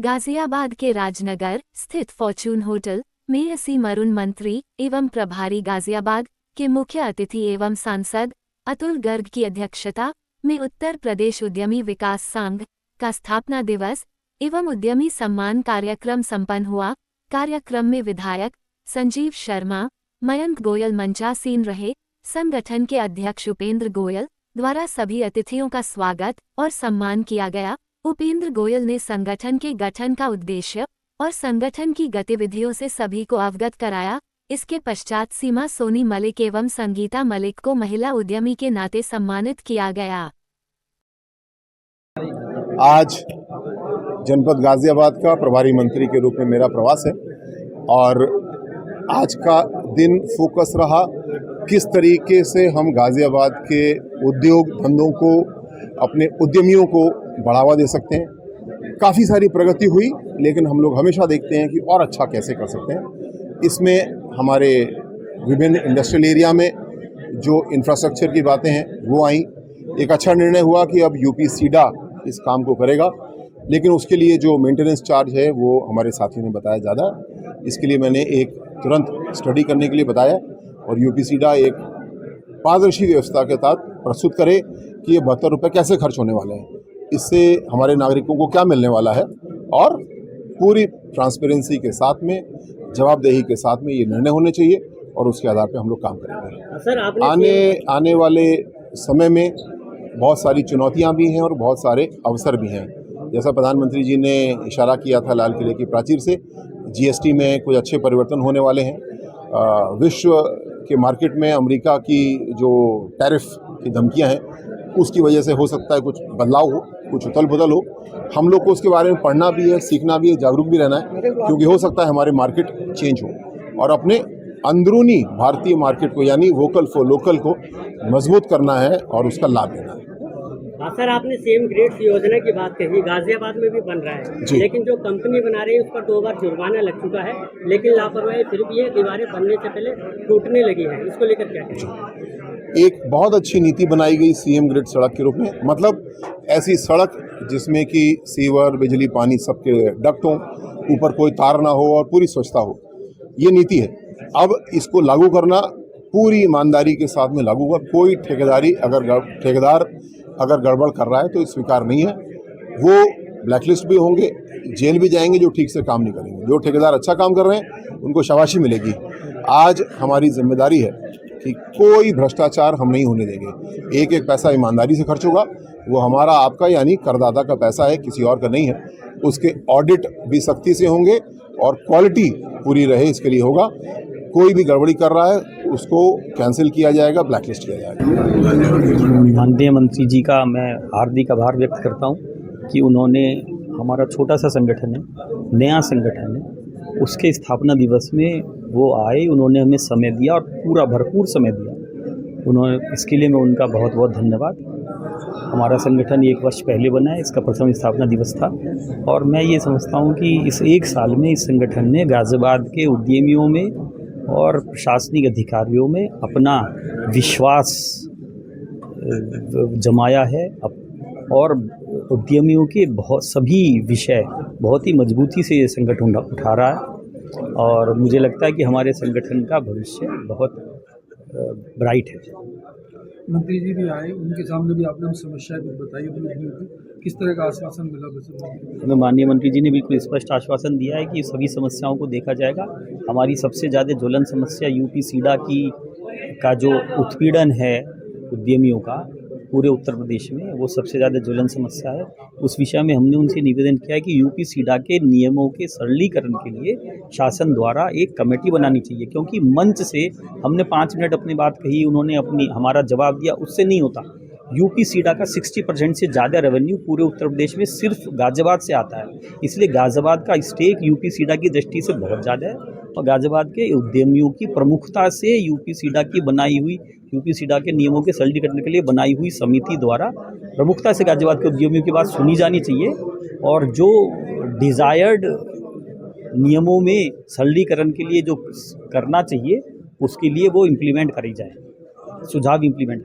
गाजियाबाद के राजनगर स्थित Fortune hotel में एसी मरुन मंत्री एवं प्रभारी गाजियाबाद के मुख्य अतिथि एवं सांसद अतुल गर्ग की अध्यक्षता में उत्तर प्रदेश उद्यमी विकास संघ का स्थापना दिवस एवं उद्यमी सम्मान कार्यक्रम संपन्न हुआ। कार्यक्रम में विधायक संजीव शर्मा, मयंक गोयल मंचासीन रहे। संगठन के अध्यक्ष उपेंद्र गोयल द्वारा सभी अतिथियों का स्वागत और सम्मान किया गया। उपेंद्र गोयल ने संगठन के गठन का उद्देश्य और संगठन की गतिविधियों से सभी को अवगत कराया। इसके पश्चात सीमा सोनी मलिक एवं संगीता मलिक को महिला उद्यमी के नाते सम्मानित किया गया। आज जनपद गाजियाबाद का प्रभारी मंत्री के रूप में मेरा प्रवास है और आज का दिन फोकस रहा किस तरीके से हम गाजियाबाद के उद्योग धंधों को, अपने उद्यमियों को बढ़ावा दे सकते हैं। काफ़ी सारी प्रगति हुई, लेकिन हम लोग हमेशा देखते हैं कि और अच्छा कैसे कर सकते हैं। इसमें हमारे विभिन्न इंडस्ट्रियल एरिया में जो इंफ्रास्ट्रक्चर की बातें हैं वो आई। एक अच्छा निर्णय हुआ कि अब यूपी सीडा इस काम को करेगा, लेकिन उसके लिए जो मेंटेनेंस चार्ज है वो हमारे साथियों ने बताया ज़्यादा। इसके लिए मैंने एक तुरंत स्टडी करने के लिए बताया और यूपी सीडा एक पारदर्शी व्यवस्था के तहत प्रस्तुत करे कि ये 72 रुपये कैसे खर्च होने वाले हैं, इससे हमारे नागरिकों को क्या मिलने वाला है, और पूरी ट्रांसपेरेंसी के साथ में, जवाबदेही के साथ में ये निर्णय होने चाहिए और उसके आधार पर हम लोग काम करेंगे। सर, आने वाले समय में बहुत सारी चुनौतियाँ भी हैं और बहुत सारे अवसर भी हैं। जैसा प्रधानमंत्री जी ने इशारा किया था लाल किले की प्राचीर से, जीएसटी में कुछ अच्छे परिवर्तन होने वाले हैं। विश्व के मार्केट में अमेरिका की जो टैरिफ की धमकियां हैं उसकी वजह से हो सकता है कुछ बदलाव हो, कुछ उथल पुथल हो। हम लोग को उसके बारे में पढ़ना भी है, सीखना भी है, जागरूक भी रहना है, क्योंकि हो सकता है हमारे मार्केट चेंज हो और अपने अंदरूनी भारतीय मार्केट को यानी वोकल फॉर लोकल को मजबूत करना है और उसका लाभ लेना है। सर, आपने सेम ग्रेड्स योजना की बात कही, गाजियाबाद में भी बन रहा है, लेकिन जो कंपनी बना रही है उस पर 2 बार जुर्माना लग चुका है, लेकिन लापरवाही फिर भी है, दीवारें बनने से पहले टूटने लगी हैं। इसको लेकर क्या कहें? एक बहुत अच्छी नीति बनाई गई सीएम ग्रिड सड़क के रूप में, मतलब ऐसी सड़क जिसमें कि सीवर, बिजली, पानी सबके डक्ट हों, ऊपर कोई तार ना हो और पूरी स्वच्छता हो, ये नीति है। अब इसको लागू करना पूरी ईमानदारी के साथ में लागू होगा। कोई ठेकेदार अगर गड़बड़ कर रहा है तो स्वीकार नहीं है। वो ब्लैकलिस्ट भी होंगे, जेल भी जाएंगे जो ठीक से काम नहीं करेंगे। जो ठेकेदार अच्छा काम कर रहे हैं उनको शाबाशी मिलेगी। आज हमारी जिम्मेदारी है कि कोई भ्रष्टाचार हम नहीं होने देंगे। एक एक पैसा ईमानदारी से खर्च होगा, वो हमारा आपका यानी करदाता का पैसा है, किसी और का नहीं है। उसके ऑडिट भी सख्ती से होंगे और क्वालिटी पूरी रहे इसके लिए होगा। कोई भी गड़बड़ी कर रहा है उसको कैंसिल किया जाएगा, ब्लैकलिस्ट किया जाएगा। माननीय मंत्री जी का मैं हार्दिक आभार व्यक्त करता हूं कि उन्होंने हमारा छोटा सा संगठन है, नया संगठन है, उसके स्थापना दिवस में वो आए, उन्होंने हमें समय दिया और पूरा भरपूर समय दिया। इसके लिए मैं उनका बहुत बहुत धन्यवाद। हमारा संगठन 1 वर्ष पहले बना है, इसका प्रथम स्थापना दिवस था और मैं ये समझता हूँ कि इस 1 साल में इस संगठन ने गाजियाबाद के उद्यमियों में और प्रशासनिक अधिकारियों में अपना विश्वास जमाया है और उद्यमियों के सभी विषय बहुत ही मजबूती से ये संगठन उठा रहा है और मुझे लगता है कि हमारे संगठन का भविष्य बहुत ब्राइट है। मंत्री जी भी आए, उनके सामने भी आपने समस्याएं कुछ बताई, किस तरह का आश्वासन मिला? हमें माननीय मंत्री जी ने बिल्कुल स्पष्ट आश्वासन दिया है कि सभी समस्याओं को देखा जाएगा। हमारी सबसे ज़्यादा ज्वलन समस्या यूपी सीडा का जो उत्पीड़न है उद्यमियों का पूरे उत्तर प्रदेश में, वो सबसे ज़्यादा ज्वलन समस्या है। उस विषय में हमने उनसे निवेदन किया है कि यूपी सीडा के नियमों के सरलीकरण के लिए शासन द्वारा एक कमेटी बनानी चाहिए, क्योंकि मंच से हमने 5 मिनट अपनी बात कही, उन्होंने हमारा जवाब दिया, उससे नहीं होता। यूपी सीडा का 60% से ज़्यादा रेवेन्यू पूरे उत्तर प्रदेश में सिर्फ गाजियाबाद से आता है, इसलिए गाजियाबाद का स्टेक यूपी सीडा की दृष्टि से बहुत ज़्यादा है और गाजियाबाद के उद्यमियों की प्रमुखता से यूपी सीडा की बनाई हुई, यूपी सीडा के नियमों के सरलीकरण के लिए बनाई हुई समिति द्वारा प्रमुखता से गाजियाबाद के उद्यमियों की बात सुनी जानी चाहिए और जो डिज़ायर्ड नियमों में सरलीकरण के लिए जो करना चाहिए उसके लिए वो इम्प्लीमेंट करी जाए, सुझाव इम्प्लीमेंट